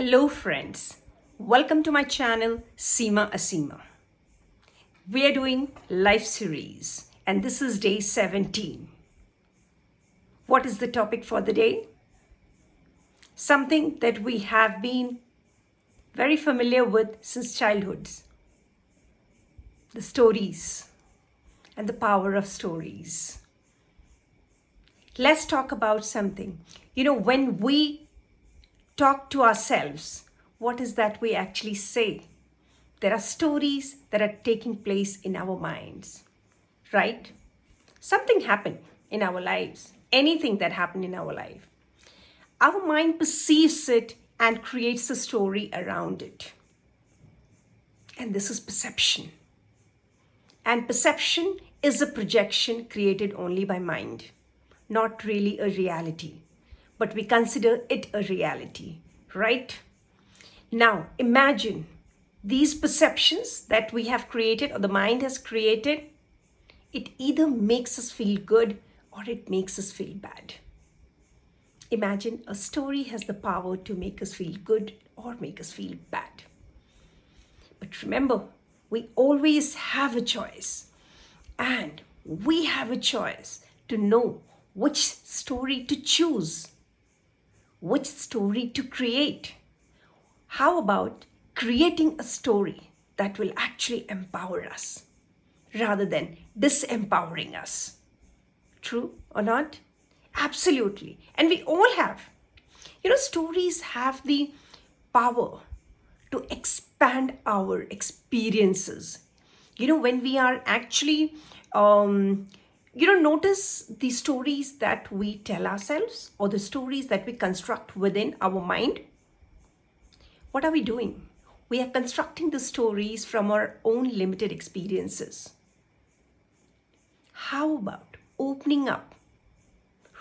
Hello friends, welcome to my channel Seema Asima. We are doing life series and this is day 17. What is the topic for the day? Something that we have been very familiar with since childhood. The stories and the power of stories. Let's talk about something. When we talk to ourselves, what is that we actually say? There are stories that are taking place in our minds, right? Something happened in our lives, anything that happened in our life. Our mind perceives it and creates a story around it. And this is perception. And perception is a projection created only by mind, not really a reality. But we consider it a reality, right? Now, imagine these perceptions that we have created or the mind has created, it either makes us feel good or it makes us feel bad. Imagine a story has the power to make us feel good or make us feel bad. But remember, we always have a choice. And we have a choice to know which story to choose, which story to create. How about creating a story that will actually empower us rather than disempowering us? True or not? Absolutely. And we all have. Stories have the power to expand our experiences. When we are actually, notice the stories that we tell ourselves or the stories that we construct within our mind. What are we doing? We are constructing the stories from our own limited experiences. How about opening up,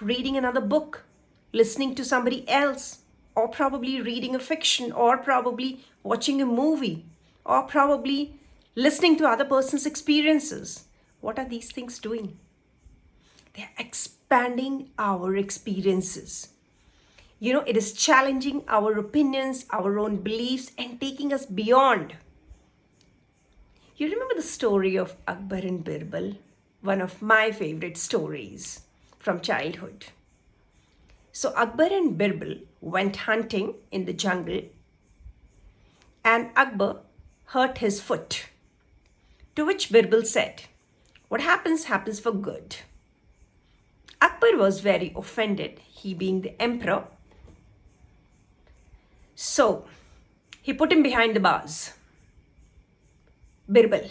reading another book, listening to somebody else, or probably reading a fiction, or probably watching a movie, or probably listening to other person's experiences? What are these things doing? They're expanding our experiences. It is challenging our opinions, our own beliefs, and taking us beyond. You remember the story of Akbar and Birbal? One of my favorite stories from childhood. So Akbar and Birbal went hunting in the jungle, and Akbar hurt his foot. To which Birbal said, "What happens, happens for good." Akbar was very offended, he being the emperor. So he put him behind the bars, Birbal,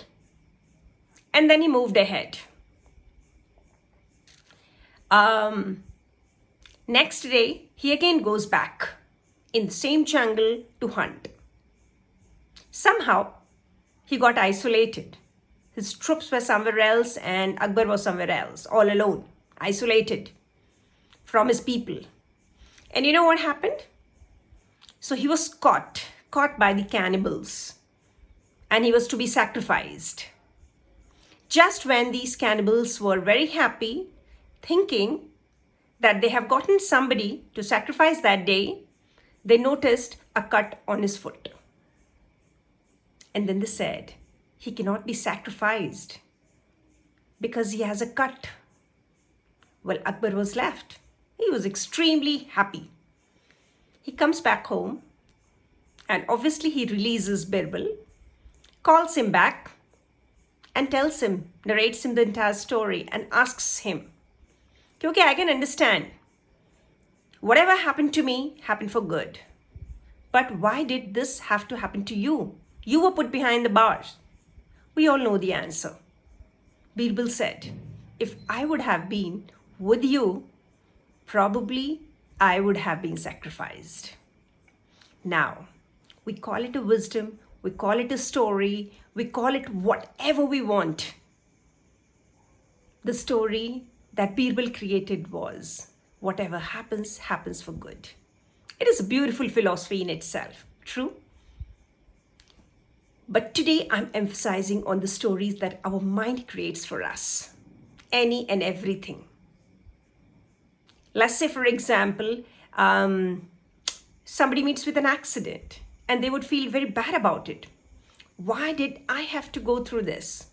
and then he moved ahead. Next day, he again goes back in the same jungle to hunt. Somehow, he got isolated. His troops were somewhere else and Akbar was somewhere else, all alone, isolated from his people. And you know what happened? So he was caught by the cannibals, and he was to be sacrificed. Just when these cannibals were very happy, thinking that they have gotten somebody to sacrifice that day, they noticed a cut on his foot. And then they said, he cannot be sacrificed because he has a cut. Well, Akbar was left. He was extremely happy. He comes back home and obviously he releases Birbal, calls him back and tells him, narrates him the entire story and asks him, okay, I can understand. Whatever happened to me happened for good. But why did this have to happen to you? You were put behind the bars. We all know the answer. Birbal said, if I would have been with you, probably I would have been sacrificed. Now, we call it a wisdom, we call it a story, we call it whatever we want. The story that Birbal created was, whatever happens, happens for good. It is a beautiful philosophy in itself, true? But today I'm emphasizing on the stories that our mind creates for us. Any and everything. Let's say, for example, somebody meets with an accident and they would feel very bad about it. Why did I have to go through this?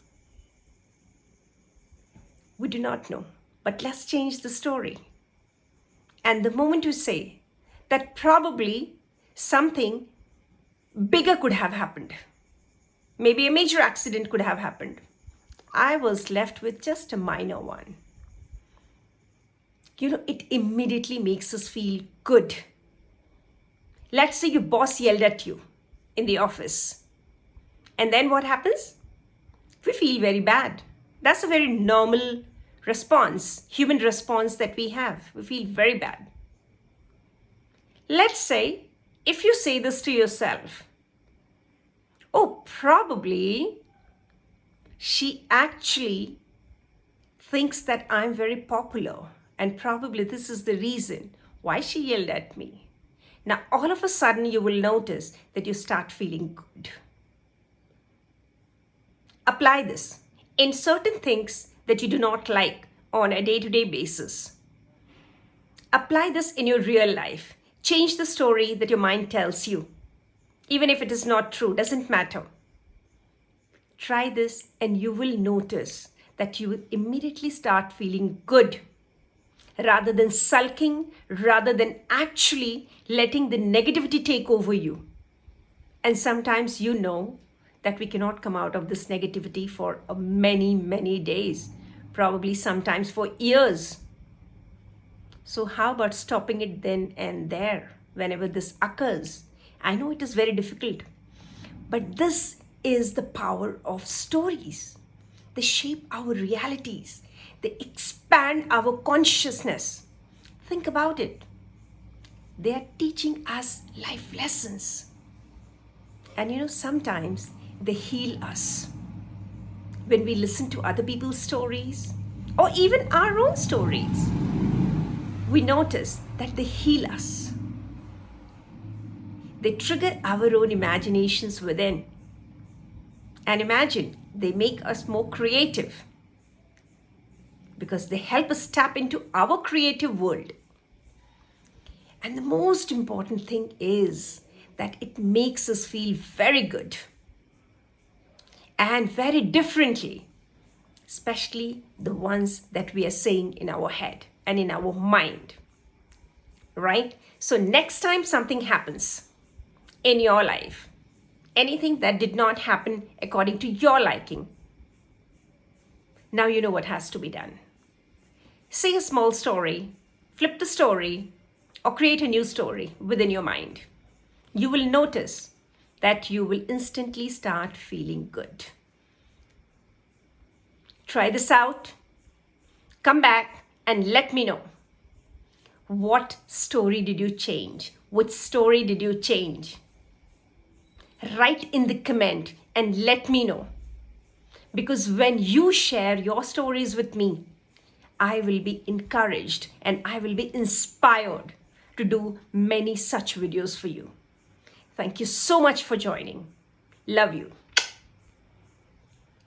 We do not know, but let's change the story. And the moment you say that probably something bigger could have happened, maybe a major accident could have happened, I was left with just a minor one. It immediately makes us feel good. Let's say your boss yelled at you in the office. And then what happens? We feel very bad. That's a very normal response, human response that we have. We feel very bad. Let's say, if you say this to yourself, oh, probably she actually thinks that I'm very popular, and probably this is the reason why she yelled at me. Now, all of a sudden, you will notice that you start feeling good. Apply this in certain things that you do not like on a day-to-day basis. Apply this in your real life. Change the story that your mind tells you. Even if it is not true, doesn't matter. Try this and you will notice that you will immediately start feeling good rather than sulking, rather than actually letting the negativity take over you. And sometimes that we cannot come out of this negativity for many, many days, probably sometimes for years. So how about stopping it then and there whenever this occurs? I know it is very difficult, but this is the power of stories. They shape our realities. They expand our consciousness. Think about it. They are teaching us life lessons. And sometimes they heal us. When we listen to other people's stories or even our own stories, we notice that they heal us. They trigger our own imaginations within. And imagine, they make us more creative because they help us tap into our creative world. And the most important thing is that it makes us feel very good and very differently, especially the ones that we are saying in our head and in our mind, right? So next time something happens in your life, anything that did not happen according to your liking, now you know what has to be done. Say a small story, flip the story, or create a new story within your mind. You will notice that you will instantly start feeling good. Try this out. Come back and let me know. What story did you change? Which story did you change? Write in the comment and let me know. Because when you share your stories with me, I will be encouraged and I will be inspired to do many such videos for you. Thank you so much for joining. Love you.